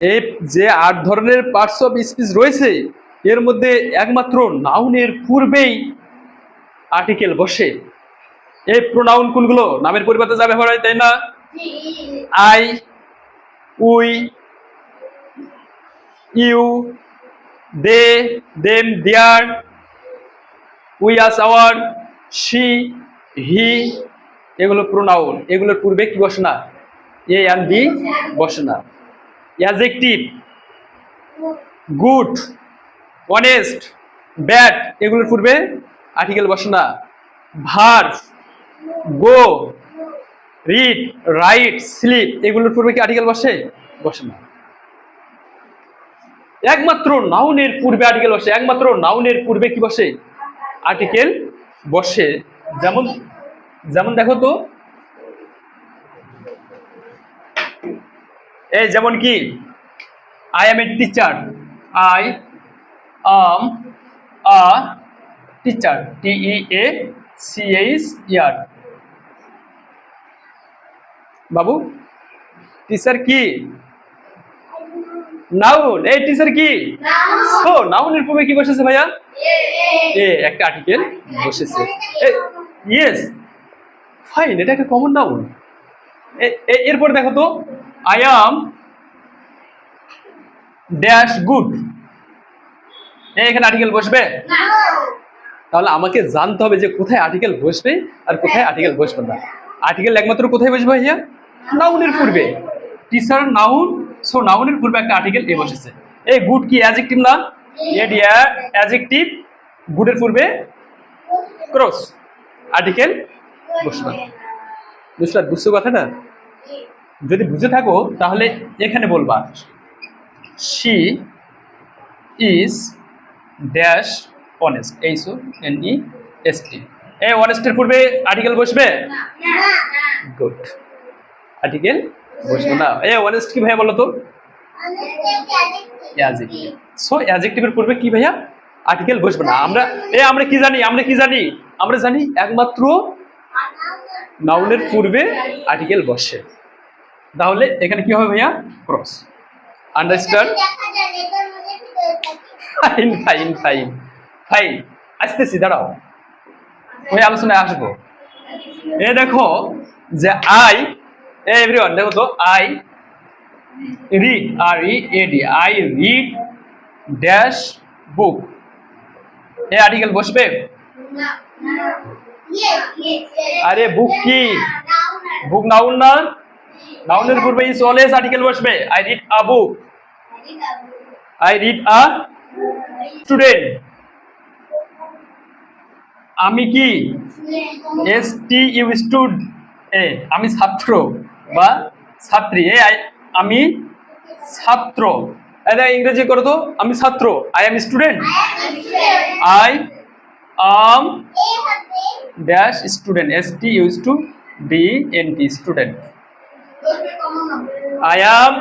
এই যে 8 ধরনের পার্টস অফ স্পিচ রয়েছে এর মধ্যে একমাত্র নাউনের পূর্বেই আর্টিকেল বসে। এই প্রোনাউন কোনগুলো? নামের পরিবর্তে যা ব্যবহার হয়, তাই না? I, we, you, they, them, their, we, us, our, she, he, এগুলো প্রোনাউন। এগুলোর পূর্বে কি বসে না? এ অ্যান্ড বি বসে না। অ্যাডজেক্টিভ গুড, অনেস্ট, ব্যাড, এগুলোর পূর্বে আর্টিকেল বসে না। ভার্ব গো, রিড, রাইট, স্লিপ, এগুলোর পূর্বে কি আর্টিকেল বসে? বসে না। একমাত্র নাউনের পূর্বে আর্টিকেল বসে। একমাত্র নাউনের পূর্বে কি বসে? আর্টিকেল বসে। যেমন যেমন দেখো তো, এই যেমন কি I M a teacher, I am a teacher, TEACHER। Babu, teacher কি? নাউন। এই টিচার কি? সো নাউনের পূর্বে কি বসেছে ভাইয়া? এ, একটা আর্টিকেল বসেছে। ইয়েস, ফাইন, এটা একটা কমন নাউন। এরপর দেখো তো, আই অ্যাম ড্যাশ গুড, এখানে আর্টিকেল বসবে? তাহলে আমাকে জানতে হবে যে কোথায় আর্টিকেল বসবে আর কোথায় আর্টিকেল বসবে না। আর্টিকেল একমাত্র কোথায় বসবে ভাইয়া? নাউনের পূর্বে। টিচার নাউন, সো নাউনের পূর্বে একটা আর্টিকেল এ বসেছে। এই গুড কি অ্যাডজেক্টিভ না? এ ডিয়ার অ্যাডজেক্টিভ, গুডের পূর্বে ক্রস, আর্টিকেল বসবে। বুঝছো কথাটা? যদি বুঝে থাকো তাহলে এখানে বলবা she is dash honest, HONEST। এই অনেস্টের পূর্বে আর্টিকেল বসবে? গুড, আর্টিকেল বসবে না। এই অনেস্ট কি ভাইয়া বলো তো? অ্যাডজেক্টিভ। সো অ্যাডজেক্টিভের পূর্বে কি ভাইয়া? আর্টিকেল বসবে না। আমরা কি জানি? আমরা জানি একমাত্র নাউনের পূর্বে আর্টিকেল বসে। তাহলে এখানে কি হবে ভাইয়া? Cross. Understand? Fine fine fine fine, আসতেছি, দাঁড়াও, ওই আলোচনায় আসবো। দেখো যে আই, এভরিওয়ান দেখো তো, I read, READ, I read dash বুক, এই আর্টিকেল বসবে? আরে বুক কি? বুক নাউন না? নাউনের পূর্বে ইজ অলওয়েজ আর্টিকেল বসবে। I read a book, I read a student. আমি কি? STU, আমি ছাত্র বা ছাত্রী। আমি ছাত্র। ইংরেজি করো তো, আমি ছাত্র, I am student, I am dash student, STUDENT, student. I am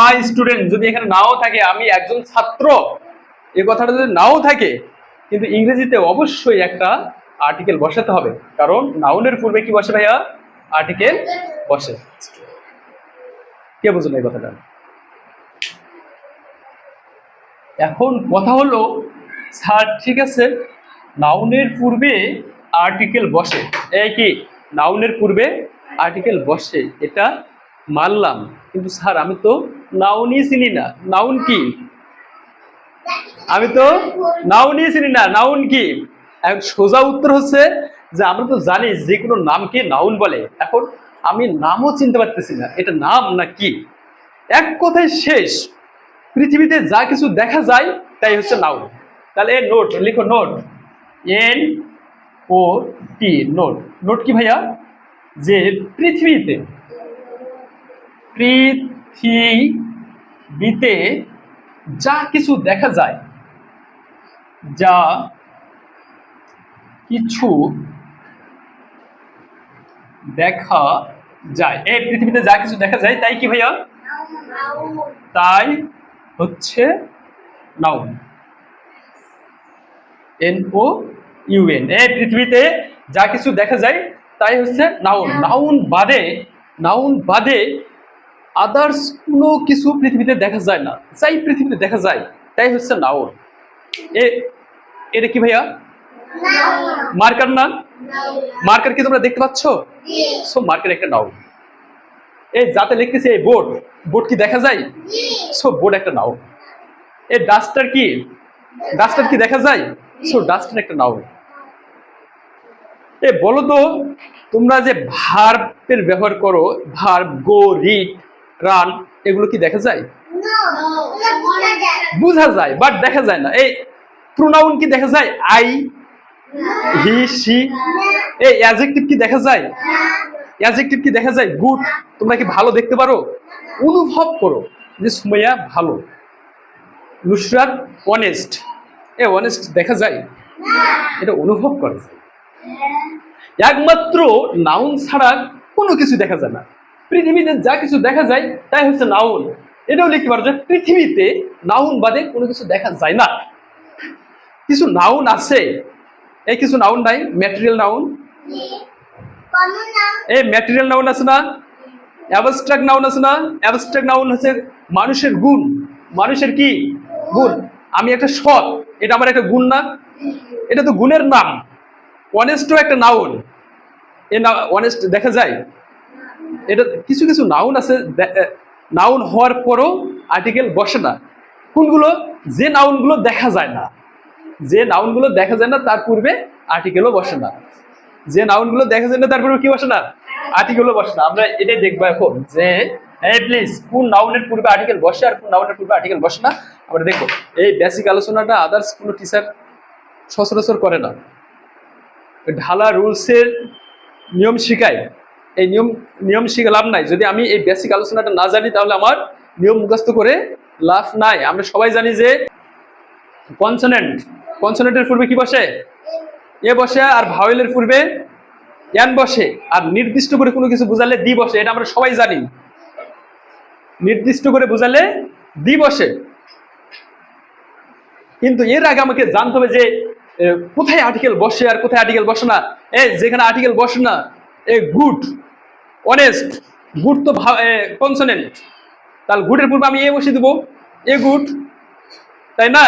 I student যদি এখানে নাও থাকে, আমি একজন ছাত্র, এই কথাটা যদি নাও থাকে, কিন্তু ইংরেজিতে অবশ্যই একটা আর্টিকেল বসাতে হবে, কারণ নাউনের পূর্বে কি বসে ভাইয়া? আর্টিকেল বসে। কে বুঝলেন এই কথাটা? এখন কথা হলো, স্যার ঠিক আছে, নাউনের পূর্বে আর্টিকেল বসে, এই কি নাউনের পূর্বে আর্টিকেল বসে, এটা মানলাম, কিন্তু স্যার আমি তো নাউনই চিনি না। নাউন কি? আমি তো নাউনই চিনি না। নাউন কি? এখন সোজা উত্তর হচ্ছে যে আমরা তো জানি যে কোনো নামকে নাউন বলে। এখন আমি নামও চিনতে পারতেছি না, এটা নাম না কি। এক কথায় শেষ, পৃথিবীতে যা কিছু দেখা যায় তাই হচ্ছে নাউন। তাহলে নোট লিখো, নোট, NOT, নোট। নোট কি ভাইয়া? যে পৃথিবীতে যা কিছু দেখা যায়, যা কিছু দেখা যায়, এই পৃথিবীতে যা কিছু দেখা যায় তাই কি ভাইয়া? তাই হচ্ছে নাউন, NOUN। এই পৃথিবীতে যা কিছু দেখা যায় তাই হচ্ছে নাউন। নাউন বাদে আদার্স কোনো কিছু পৃথিবীতে দেখা যায় না, যাই পৃথিবীতে দেখা যায় তাই হচ্ছে নাউন। এ এটা কি ভাইয়া? মার্কার না? মার্কার কি তোমরা দেখতে পাচ্ছ? সো মার্কার একটা নাউন। এই যাতে লিখতেছি এই বোর্ড, বোর্ড কি দেখা যায়? সো বোর্ড একটা নাউন। এই ডাস্টার কি? ডাস্টার কি দেখা যায়? সো ডাস্টার একটা নাউন। এ বলো তো, তোমরা যে ভার্বের ব্যবহার করো, ভার্ব গো, রিড, রান, এগুলো কি দেখা যায়? বোঝা যায় বাট দেখা যায় না। এই প্রোনাউন কি দেখা যায়? I, he, she. এই অ্যাডজেক্টিভ কি দেখা যায়? অ্যাডজেক্টিভ কি দেখা যায়? গুড। তোমরা কি ভালো দেখতে পারো? অনুভব করো যে সুমাইয়া ভালো, নুসরাত অনেস্ট। এ অনেস্ট দেখা যায়? এটা অনুভব করা যায়। একমাত্র নাউন ছাড়া কোনো কিছু দেখা যায় না। পৃথিবীতে যা কিছু দেখা যায় তাই হচ্ছে নাউন। এটাও লিখতে পারো যে পৃথিবীতে নাউন বাদে কোনো কিছু দেখা যায় না। কিছু নাউন আছে, এই কিছু নাউন নাই, ম্যাটেরিয়াল নাউন। এই ম্যাটেরিয়াল নাউন আছে না, অ্যাবস্ট্রাক্ট নাউন আছে না। অ্যাবস্ট্রাক্ট নাউন হচ্ছে মানুষের গুণ। মানুষের কি গুণ? আমি একটা সৎ, এটা আমার একটা গুণ না? এটা তো গুণের নাম। অনেস্টও একটা নাউন। এ না অনেস্ট দেখা যায়? এটা কিছু কিছু নাউন আছে, নাউন হওয়ার পরও আর্টিকেল বসে না। কোনগুলো? যে নাউনগুলো দেখা যায় না, যে নাউনগুলো দেখা যায় না তার পূর্বে আর্টিকেলও বসে না। যে নাউনগুলো দেখা যায় না তার পূর্বে কি বসে না? আর্টিকেলও বসে না। আমরা এটাই দেখবো এখন যে এই প্লিজ কোন নাউনের পূর্বে আর্টিকেল বসে আর কোন নাউনের পূর্বে আর্টিকেল বসে না আমরা দেখবো। এই বেসিক আলোচনাটা আদার্স কোনো টিচার সচরাচর করে না। ঢালা রুলসের নিয়ম শিখায়, এই নিয়ম নিয়ম শিখে লাভ নাই। যদি আমি এই বেসিক আলোচনাটা না জানি তাহলে আমার নিয়ম মুখস্থ করে লাভ নাই। আমরা সবাই জানি যে কনসোনেন্ট, কনসোনেন্টের পূর্বে কি বসে? এ বসে। আর ভাওয়েলের পূর্বে এন বসে। আর নির্দিষ্ট করে কোনো কিছু বুঝালে দি বসে, এটা আমরা সবাই জানি। নির্দিষ্ট করে বুঝালে দি বসে। কিন্তু এর আগে আমাকে জানতে হবে যে কোথায় আর্টিকেল বসে আর কোথায় আর্টিকেল বসে না। এই যেখানে আর্টিকেল বসে না, এ গুড, অনেস্ট, গুড তো কনসোনেন্ট, তাহলে গুডের পূর্বে আমি এ বসিয়ে দেবো, এ গুড, তাই না?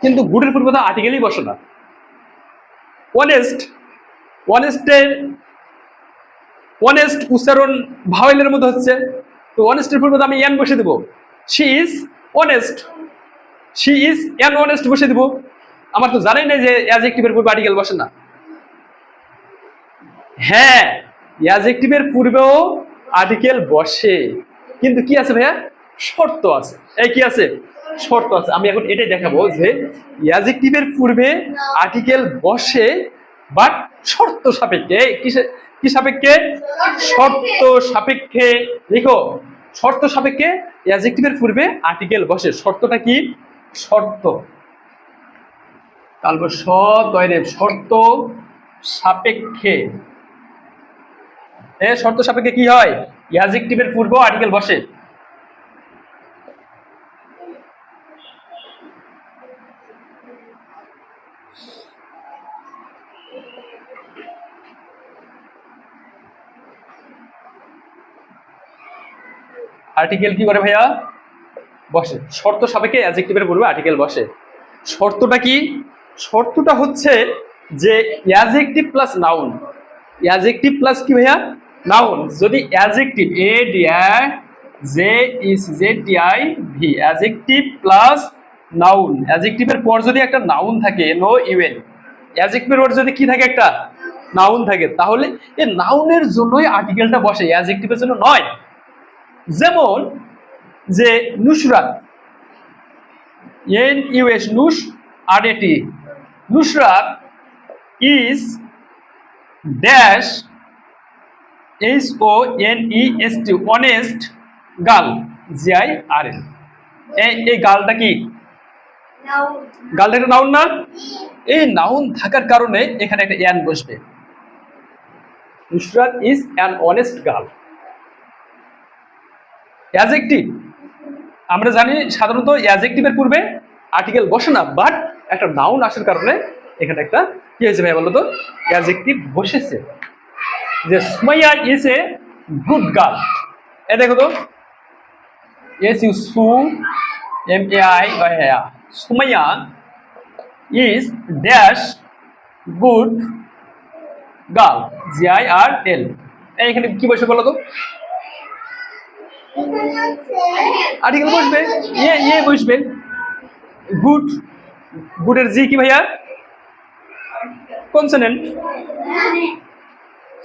কিন্তু গুডের পূর্বে তো আর্টিকেলই বসে না। অনেস্ট, অনেস্টের অনেস্ট উচ্চারণ ভাওয়েলের মধ্যে হচ্ছে, তো অনেস্টের পূর্বে তো আমি এন বসিয়ে দেবো। She is honest, she is an honest বসিয়ে দেবো। আমার তো জানাই না যে অ্যাডজেক্টিভের পূর্বে আর্টিকেল বসে না। হ্যাঁ, অ্যাডজেক্টিভের পূর্বেও আর্টিকেল বসে, কিন্তু কি আছে ভাইয়া? শর্ত আছে। এই কি আছে? শর্ত আছে। আমি এখন এটাই দেখাবো যে অ্যাডজেক্টিভের পূর্বে আর্টিকেল বসে বাট শর্ত সাপেক্ষে। কি সাপেক্ষে? শর্ত সাপেক্ষে। লিখো, শর্ত সাপেক্ষে অ্যাডজেক্টিভের পূর্বে আর্টিকেল বসে। শর্তটা কি? শর্ত, তারপর শর্ত সাপেক্ষে। শর্ত সাপেক্ষে কি হয়? অ্যাডজেক্টিভের পূর্বে আর্টিকেল বসে। আর্টিকেল কি করে ভাইয়া? বসে। শর্ত সাপেক্ষে অ্যাডজেক্টিভের পূর্বে আর্টিকেল বসে। শর্তটা কি? শর্তটা হচ্ছে যে adjective plus noun. Adjective plus কি ভাইয়া? নাউন। যদি adjective ADJECTIV, adjective plus noun, অ্যাডজেক্টিভের পর যদি একটা নাউন থাকে, নো ইভেন, অ্যাডজেক্টিভের পর যদি কি থাকে? একটা নাউন থাকে, তাহলে এই নাউনের জন্যই আর্টিকেলটা বসে, অ্যাডজেক্টিভের জন্য নয়। যেমন যে Nusrat, NUS, নুস RAT, Nusrat is dash HONEST, honest girl, GIRL। এই গার্লটা কি? গার্লটা একটা নাউন না? এই নাউন থাকার কারণে এখানে একটা এন বসবে। Nusrat is an honest girl. Adjective আমরা জানি সাধারণত অ্যাডজেক্টিভের পূর্বে আর্টিকেল বসে না, বাট একটা নাউন আসার কারণে এখানে একটা কি হয়েছে ভাই বলো তো? অ্যাডজেক্টিভ বসেছে। যে Sumaiya is a good girl. এ দেখো তো, এস ইউ সু M A I Sumaiya is dash good girl GIRL। এখানে কি বসবে বলো তো? আর্টিকেল বসবে, ইয়ে বসবে। গুড, গুডের জি কি ভাইয়া? Consonant.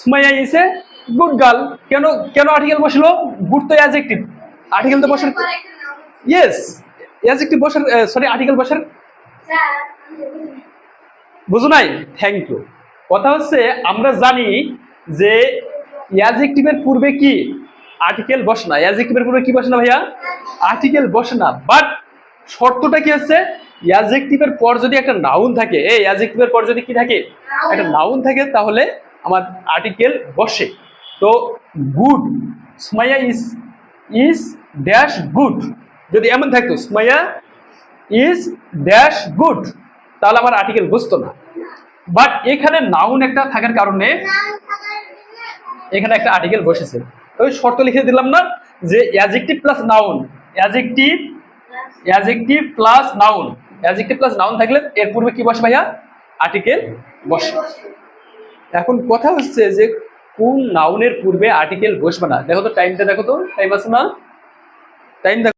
Sumaiya is a good girl. কেন কেন আর্টিকেল বসলো? গুড তো অ্যাডজেক্টিভ, আর্টিকেল তো বসার, ইয়েস অ্যাডজেক্টিভ বসার, সরি আর্টিকেল বসার, বুঝো নাই? Thank you. কথা হচ্ছে আমরা জানি যে অ্যাডজেক্টিভের পূর্বে কি আর্টিকেল বসে না, অ্যাডজেক্টিভের পূর্বে কি বসে না ভাইয়া? আর্টিকেল বসে না। বাট শর্তটা কি হচ্ছে, অ্যাডজেক্টিভের পর যদি একটা নাউন থাকে, এই অ্যাডজেক্টিভের পর যদি কি থাকে, একটা নাউন থাকে, তাহলে আমার আর্টিকেল বসে। তো good, Sumaiya is is dash good, যদি এমন থাকতো সুমাইয়া ইজ ড্যাশ গুড, তাহলে আমার আর্টিকেল বসতো না। বাট এখানে নাউন একটা থাকার কারণে এখানে একটা আর্টিকেল বসেছে। ওই শর্ত লিখে দিলাম না যে adjective plus noun, adjective plus noun, adjective plus noun থাকলে এর পূর্বে কি বসে ভাইয়া? আর্টিকেল বসে। এখন কথা হচ্ছে যে কোন নাউনের পূর্বে আর্টিকেল বসবে না। দেখো তো টাইমটা, দেখো তো টাইম আছে না? টাইম দেখো।